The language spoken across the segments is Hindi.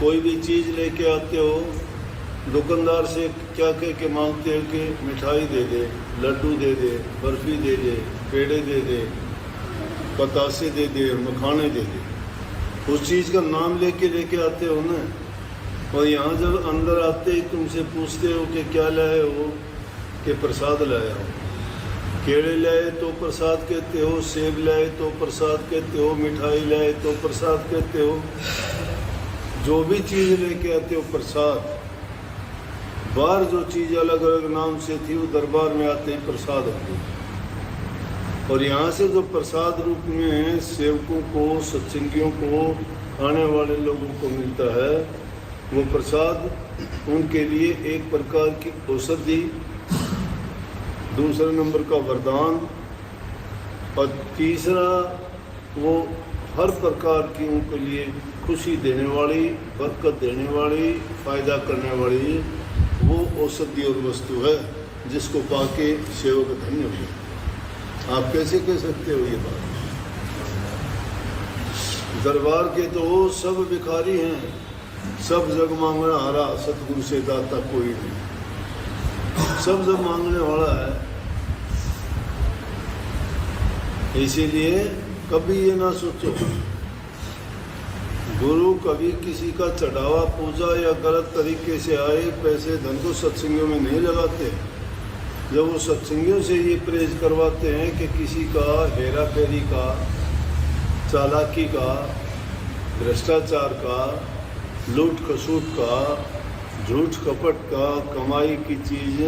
कोई भी चीज़ लेके आते हो, दुकानदार से क्या कह के मांगते हो कि मिठाई दे दे, लड्डू दे दे, बर्फ़ी दे दे, पेड़े दे दे, बतासे दे दे, मखाने दे दे। उस चीज़ का नाम लेके आते हो ना। और यहाँ जब अंदर आते ही तुमसे पूछते हो कि क्या लाए हो, कि प्रसाद लाया हो। केले लाए तो प्रसाद कहते हो, सेब लाए तो प्रसाद कहते हो, मिठाई लाए तो प्रसाद कहते हो। जो भी चीज़ लेके आते हो प्रसाद। बाहर जो चीज़ अलग अलग नाम से थी वो दरबार में आते ही प्रसाद होती है। और यहाँ से जो प्रसाद रूप में सेवकों को, सत्संगियों को, आने वाले लोगों को मिलता है, वो प्रसाद उनके लिए एक प्रकार की औषधि, दूसरे नंबर का वरदान, और तीसरा वो हर प्रकार की उनके लिए खुशी देने वाली, बरकत देने वाली, फ़ायदा करने वाली वो औषधि और वस्तु है जिसको पाके सेवक धन्य हो गए। आप कैसे कह सकते हो ये बात? दरबार के तो वो सब भिखारी हैं, सब जग मांगना हारा, सतगुरु से दाता कोई नहीं। सब जग मांगने वाला है। इसीलिए कभी ये ना सोचो गुरु कभी किसी का चढ़ावा, पूजा या गलत तरीके से आए पैसे धन को सत्संगियों में नहीं लगाते। जब वो सत्संगियों से ये प्रेज करवाते हैं कि किसी का हेरा फेरी का, चालाकी का, भ्रष्टाचार का, लूट खसूट का, झूठ कपट का, कमाई की चीज़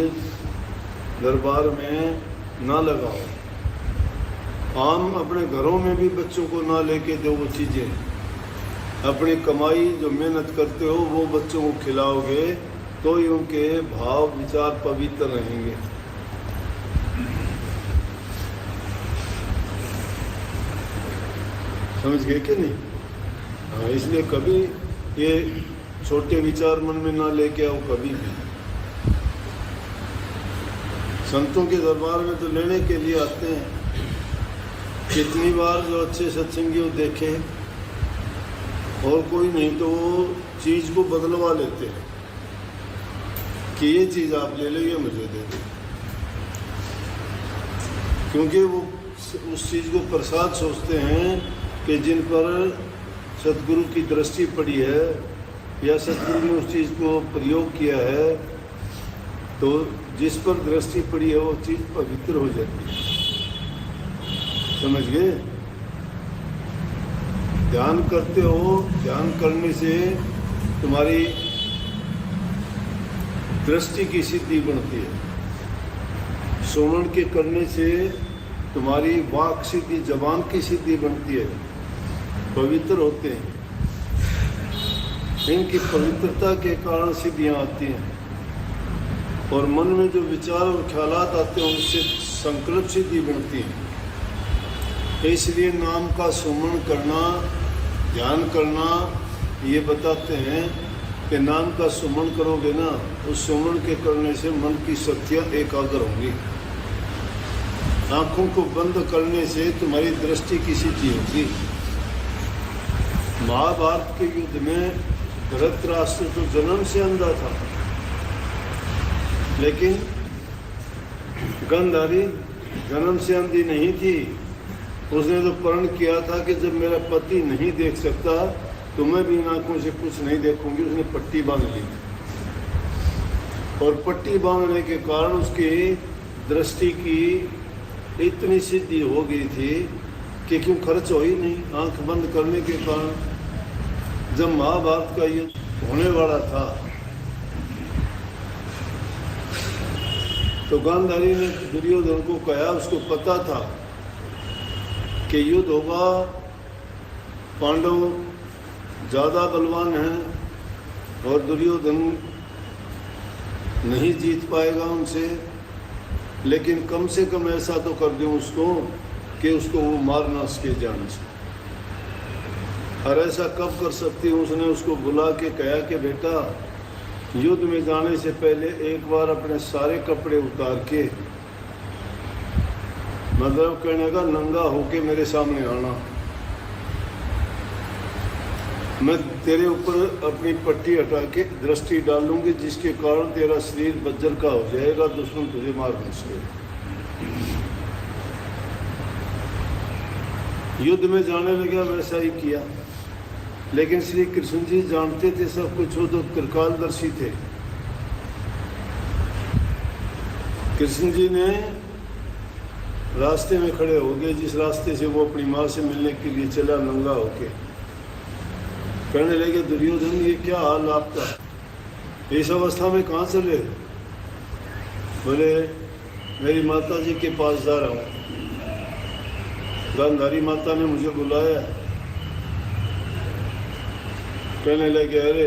दरबार में ना लगाओ। आम अपने घरों में भी बच्चों को ना लेके दो वो चीज़ें। अपनी कमाई जो मेहनत करते हो वो बच्चों को खिलाओगे तो ही उनके भाव विचार पवित्र रहेंगे। समझ गए कि नहीं? हाँ, इसलिए कभी ये छोटे विचार मन में ना लेके आओ कभी भी। संतों के दरबार में तो लेने के लिए आते हैं। कितनी बार जो अच्छे सत्संगी देखे और कोई नहीं तो वो चीज़ को बदलवा लेते हैं कि ये चीज़ आप ले लो, ये मुझे दे दो, क्योंकि वो उस चीज़ को प्रसाद सोचते हैं कि जिन पर सतगुरु की दृष्टि पड़ी है या सतगुरु ने उस चीज़ को प्रयोग किया है, तो जिस पर दृष्टि पड़ी है वो चीज़ पवित्र हो जाती है। समझ गए? ध्यान करते हो, ध्यान करने से तुम्हारी दृष्टि की सिद्धि बनती है। श्रवण के करने से तुम्हारी वाक सिद्धि, जबान की सिद्धि बनती है। पवित्र होते हैं। इनकी पवित्रता के कारण सिद्धियाँ आती हैं। और मन में जो विचार और ख्यालात आते हैं उनसे संकल्प सिद्धि बनती है। इसलिए नाम का सुमरण करना, ध्यान करना, ये बताते हैं कि नाम का सुमरण करोगे ना, उस सुमरण के करने से मन की शक्तियाँ एकाग्र होंगी। आँखों को बंद करने से तुम्हारी दृष्टि की सिद्धि होगी। महाभारत के युद्ध में धृतराष्ट्र तो जन्म से अंधा था, लेकिन गांधारी जन्म से अंधी नहीं थी। उसने तो प्रण किया था कि जब मेरा पति नहीं देख सकता तो मैं भी इन आंखों से कुछ नहीं देखूंगी। उसने पट्टी बांध ली और पट्टी बांधने के कारण उसकी दृष्टि की इतनी सिद्धि हो गई थी कि क्यों खर्च हो ही नहीं आंख बंद करने के कारण। जब महाभारत का युद्ध होने वाला था तो गांधारी ने दुर्योधन को कहा, उसको पता था कि युद्ध होगा, पांडव ज़्यादा बलवान हैं और दुर्योधन नहीं जीत पाएगा उनसे, लेकिन कम से कम ऐसा तो कर दूं उसको कि उसको वो मार ना सके जान से। और ऐसा कब कर सकती हूँ? उसने उसको बुला के कहा कि बेटा युद्ध में जाने से पहले एक बार अपने सारे कपड़े उतार के, मतलब कहने का नंगा होके मेरे सामने आना। मैं तेरे ऊपर अपनी पट्टी हटा के दृष्टि डालूंगी, जिसके कारण तेरा शरीर बज्जर का हो जाएगा, दुश्मन तुझे मार नहीं सकेगा। युद्ध में जाने लगा, वैसा ही किया। लेकिन श्री कृष्ण जी जानते थे सब कुछ, वो तो त्रिकालदर्शी थे। कृष्ण जी ने रास्ते में खड़े हो गए, जिस रास्ते से वो अपनी माँ से मिलने के लिए चला नंगा होके। कहने लगे, दुर्योधन ये क्या हाल आपका, इस अवस्था में कहाँ चले? बोले, मेरी माता जी के पास जा रहा हूँ, गांधारी माता ने मुझे बुलाया। कहने लगे, अरे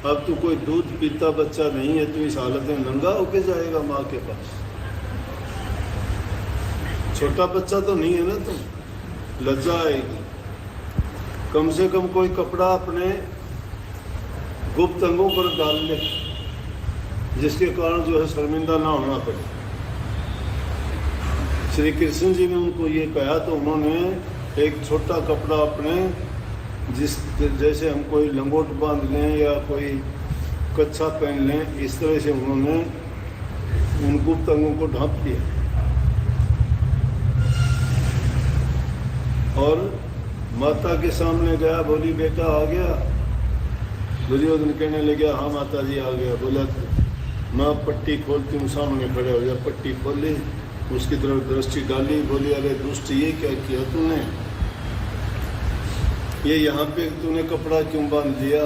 अब तू कोई दूध पीता बच्चा नहीं है, तू इस हालत में नंगा होके जाएगा माँ के पास? छोटा बच्चा तो नहीं है ना तुम, लज्जा आएगी। कम से कम कोई कपड़ा अपने गुप्त अंगों पर डाल ले, जिसके कारण जो है शर्मिंदा ना होना पड़े। श्री कृष्ण जी ने उनको ये कहा तो उन्होंने एक छोटा कपड़ा अपने, जैसे हम कोई लंगोट बांध लें या कोई कच्छा पहन लें, इस तरह से उन्होंने उन गुप्त अंगों को ढांप दिया। और माता के सामने गया, बोली, बेटा आ गया? दुर्योधन कहने लगे, हाँ माता जी आ गया। बोला, मैं पट्टी खोलती हूँ, सामने खड़े हो गया। पट्टी खोली, उसकी तरफ दृष्टि डाली, बोली, अरे दुष्ट, ये क्या किया तूने? ये यहाँ पे तूने कपड़ा क्यों बांध दिया?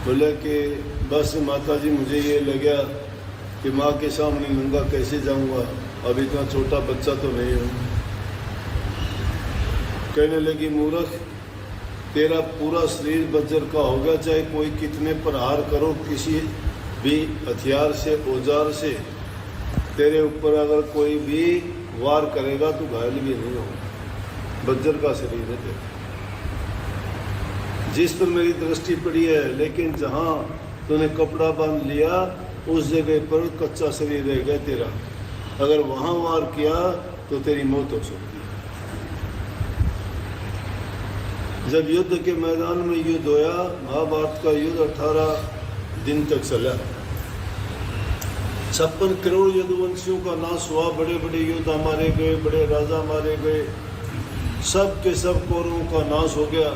बोला कि बस माता जी, मुझे ये लगा कि माँ के सामने नंगा कैसे जाऊँगा, अब इतना छोटा बच्चा तो नहीं हूँ। कहने लगी, मूर्ख, तेरा पूरा शरीर बज्र का होगा, चाहे कोई कितने प्रहार करो, किसी भी हथियार से, औजार से तेरे ऊपर अगर कोई भी वार करेगा तो घायल भी नहीं होगा। बज्र का शरीर है तेरा। जिस पर मेरी दृष्टि पड़ी है, लेकिन जहाँ तूने कपड़ा बांध लिया उस जगह पर कच्चा शरीर रह गया तेरा। अगर वहाँ वार किया तो तेरी मौत हो सकती है। जब युद्ध के मैदान में युद्ध होया, महाभारत का युद्ध 18 दिन तक चला। 56 करोड़ यदुवंशियों का नाश हुआ, बड़े बड़े योद्धा मारे गए, बड़े राजा मारे गए, सब के सब कौरवों का नाश हो गया।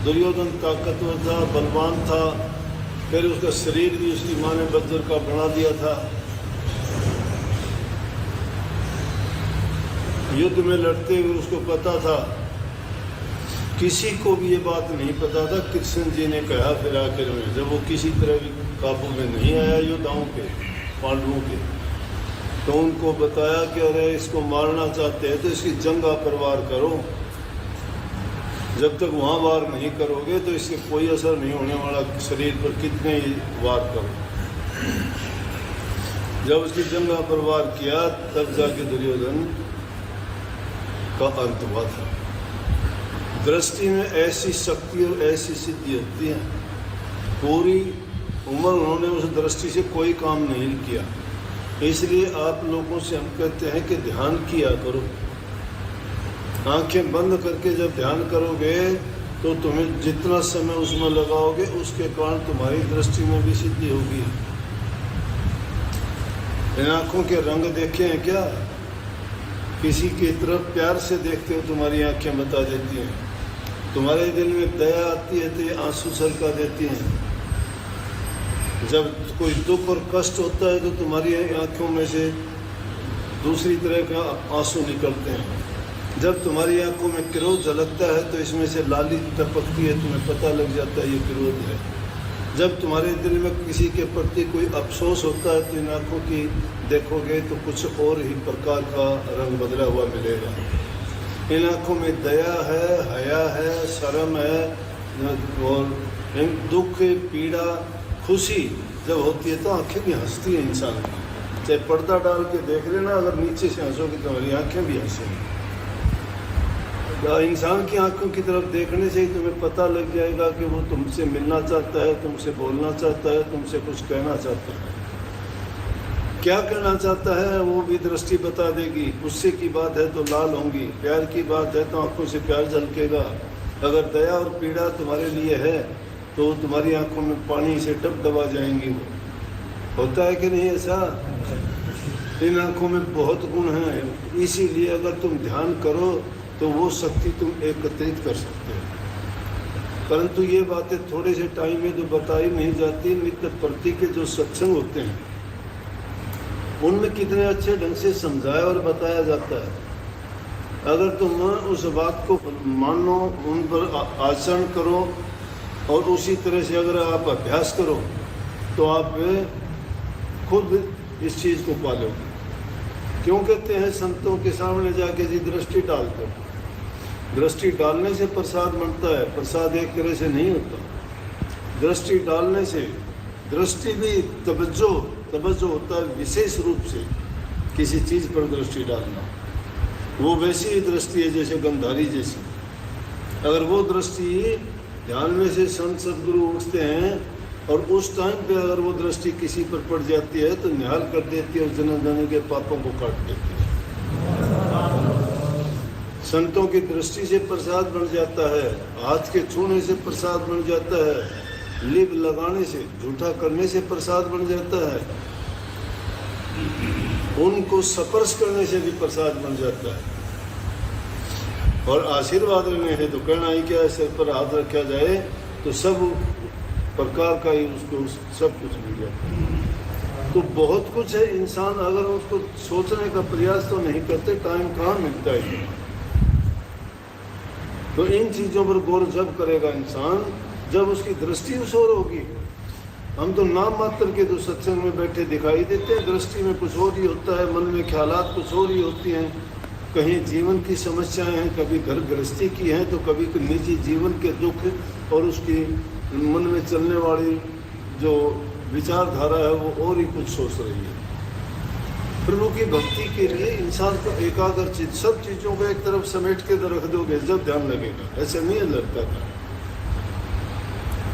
दुर्योधन ताकतवर था, बलवान था, फिर उसका शरीर भी उसकी माँ ने बज्र का बना दिया था। युद्ध में लड़ते हुए उसको पता था, किसी को भी ये बात नहीं पता था। कृष्ण जी ने कहा फिर आखिर में, जब वो किसी तरह भी काबू में नहीं आया योद्धाओं के, पांडवों के, तो उनको बताया कि अरे इसको मारना चाहते हैं तो इसकी जंगा पर वार करो। जब तक वहाँ वार नहीं करोगे तो इससे कोई असर नहीं होने वाला, शरीर पर कितने ही वार करो। जब उसकी जंगा पर वार किया तब जाके दुर्योधन का अंत हुआ था। दृष्टि में ऐसी शक्ति और ऐसी सिद्धि होती है, पूरी उम्र उन्होंने उस दृष्टि से कोई काम नहीं किया। इसलिए आप लोगों से हम कहते हैं कि ध्यान किया करो। आंखें बंद करके जब ध्यान करोगे तो तुम्हें जितना समय उसमें लगाओगे उसके कारण तुम्हारी दृष्टि में भी सिद्धि होगी। इन आँखों के रंग देखे हैं क्या? किसी की तरफ प्यार से देखते हो तुम्हारी आंखें बता देती हैं। तुम्हारे दिल में दया आती है तो ये आंसू छलका देती हैं। जब कोई दुख और कष्ट होता है तो तुम्हारी आंखों में से दूसरी तरह का आंसू निकलते हैं। जब तुम्हारी आंखों में क्रोध झलकता है तो इसमें से लाली टपकती है, तुम्हें पता लग जाता है ये क्रोध है। जब तुम्हारे दिल में किसी के प्रति कोई अफसोस होता है तो इन आंखों की देखोगे तो कुछ और ही प्रकार का रंग बदला हुआ मिलेगा। इन आंखों में दया है, हया है, शर्म है, और दुख, पीड़ा, खुशी जब होती है तो आंखें भी हंसती हैं इंसान की। चाहे पर्दा डाल के देख लेना, अगर नीचे से हंसोगे तो हमारी आंखें भी हंसेंगी। इंसान की आंखों की तरफ देखने से ही तुम्हें पता लग जाएगा कि वो तुमसे मिलना चाहता है, तुमसे बोलना चाहता है, तुमसे कुछ कहना चाहता है। क्या कहना चाहता है वो भी दृष्टि बता देगी। गुस्से की बात है तो लाल होंगी, प्यार की बात है तो आंखों से प्यार झलकेगा, अगर दया और पीड़ा तुम्हारे लिए है तो तुम्हारी आंखों में पानी से टप दबा जाएंगी। वो होता है कि नहीं ऐसा? इन आंखों में बहुत गुण हैं, इसीलिए अगर तुम ध्यान करो तो वो शक्ति तुम एकत्रित कर सकते हो। परंतु ये बातें थोड़े से टाइम में तो बताई नहीं जाती। नित्य प्रति के जो सत्संग होते हैं उनमें कितने अच्छे ढंग से समझाया और बताया जाता है। अगर तुम उस बात को मानो, उन पर आचरण करो और उसी तरह से अगर आप अभ्यास करो तो आप खुद इस चीज़ को पालोगे। क्यों कहते हैं संतों के सामने जाके जी दृष्टि डाल दो। दृष्टि डालने से प्रसाद बनता है, प्रसाद एक तरह से नहीं होता। दृष्टि डालने से, दृष्टि भी तवज्जो होता है, विशेष रूप से किसी चीज़ पर दृष्टि डालना। वो वैसी ही दृष्टि है जैसे गंधारी जैसी। अगर वो दृष्टि ध्यान में से संत सदगुरु उठते हैं और उस टाइम पे अगर वो दृष्टि किसी पर पड़ जाती है तो निहाल कर देती है और जन्म जन्म के पापों को काट देती है। संतों की दृष्टि से प्रसाद बन जाता है, हाथ के छूने से प्रसाद बन जाता है, लिप लगाने से, झूठा करने से प्रसाद बन जाता है, उनको स्पर्श करने से भी प्रसाद बन जाता है। और आशीर्वाद लेने है तो कहना ही क्या है, सिर पर हाथ रखा जाए तो सब प्रकार का ही उसको सब कुछ मिल जाता है। तो बहुत कुछ है, इंसान अगर उसको सोचने का प्रयास तो नहीं करते, टाइम कहाँ मिलता है। तो इन चीज़ों पर गौर जब करेगा इंसान, जब उसकी दृष्टि उस ओर होगी। हम तो नाम मात्र के तो सत्संग में बैठे दिखाई देते हैं, दृष्टि में कुछ और ही होता है, मन में ख्यालात कुछ और ही होती हैं। कहीं जीवन की समस्याएं हैं, कभी घर गृहस्थी की हैं, तो कभी निजी जीवन के दुख और उसकी मन में चलने वाली जो विचारधारा है वो और ही कुछ सोच रही है। प्रभु की भक्ति के लिए इंसान को एकाग्रचित सब चीज़ों को एक तरफ समेट के रख दोगे जब ध्यान लगेगा। ऐसे नहीं है लगता था,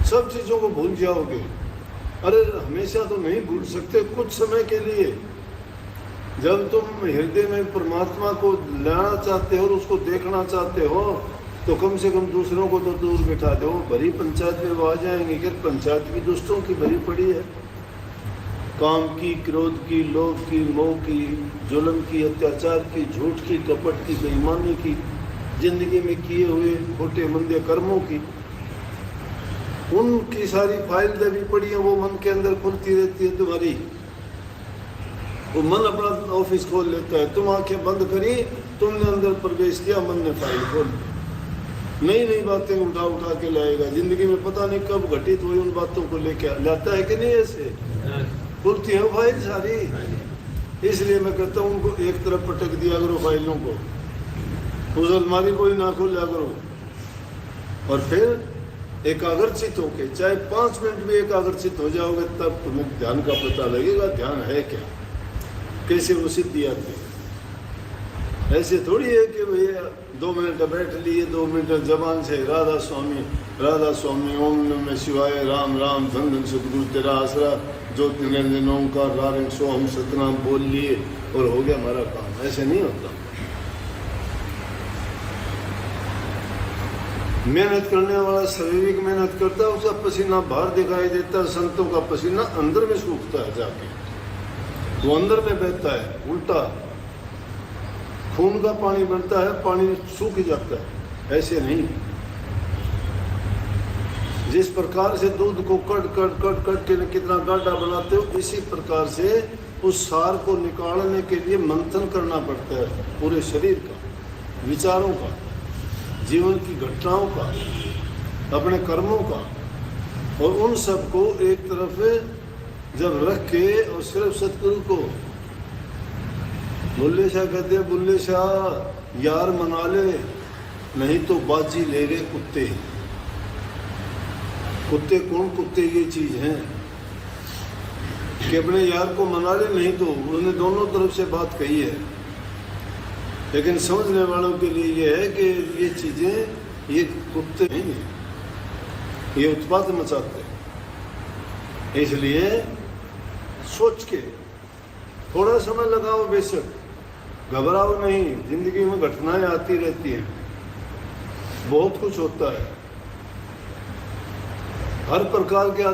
सब चीज़ों को भूल जाओगे। अरे हमेशा तो नहीं भूल सकते, कुछ समय के लिए जब तुम हृदय में परमात्मा को लाना चाहते हो और उसको देखना चाहते हो तो कम से कम दूसरों को तो दूर बिठा दो। भरी पंचायत में वो आ जाएंगे कि पंचायत की दुष्टों की भरी पड़ी है, काम की, क्रोध की, लोभ की, मोह की, जुल्म की, अत्याचार की, झूठ की, कपट की, बेईमानी की, जिंदगी में किए हुए खोटे मंदे कर्मों की, उनकी सारी फाइल दबी पड़ी है। वो मन के अंदर खुलती रहती है तुम्हारी। वो मन अपना ऑफिस खोल लेता है, तुम आंखें बंद करी, तुमने अंदर प्रवेश किया, मन ने फाइल खोल, नई नई बातें उठा उठा के लाएगा। जिंदगी में पता नहीं कब घटित हुई उन बातों को लेके लाता है कि नहीं। ऐसे खुलती है फाइल सारी। इसलिए मैं कहता हूँ उनको एक तरफ पटक दिया करो फाइलों को, उस अलमारी को ही ना खोला करो। और फिर एकाग्रचित होके, चाहे 5 मिनट भी एकाग्रचित हो जाओगे तब तुम्हें ध्यान का पता लगेगा। ध्यान है क्या, कैसे वो सिद्धि आती है। ऐसे थोड़ी है कि भैया 2 मिनट बैठ लिए, 2 मिनट जबान से राधा स्वामी ओम नमः शिवाय, राम राम धन धन सतगुरु तेरा आसरा, ज्योति निरंजन ओंकार रारंग सोहम सतनाम बोल लिए और हो गया हमारा काम। ऐसे नहीं होता। मेहनत करने वाला शारीरिक मेहनत करता है, उसका पसीना बाहर दिखाई देता है। संतों का पसीना अंदर में सूखता है, जाके वो अंदर में बहता है। उल्टा खून का पानी बनता है, पानी सूख जाता है। ऐसे नहीं, जिस प्रकार से दूध को कट के कितना गाढ़ा बनाते हो, इसी प्रकार से उस सार को निकालने के लिए मंथन करना पड़ता है पूरे शरीर का, विचारों का, जीवन की घटनाओं का, अपने कर्मों का। और उन सब को एक तरफ जब रख के और सिर्फ सतगुरु को, बुल्ले शाह कहते हैं, बुल्ले शाह यार मना ले नहीं तो बाजी ले ले कुत्ते। कुत्ते कौन? कुत्ते ये चीज है कि अपने यार को मना ले, नहीं तो उन्होंने दोनों तरफ से बात कही है। लेकिन समझने वालों के लिए ये है कि ये चीजें, ये कुत्ते नहीं है, ये उत्पात मचाते हैं। इसलिए सोच के थोड़ा समय लगाओ, बेशक घबराओ नहीं। जिंदगी में घटनाएं आती रहती हैं, बहुत कुछ होता है, हर प्रकार के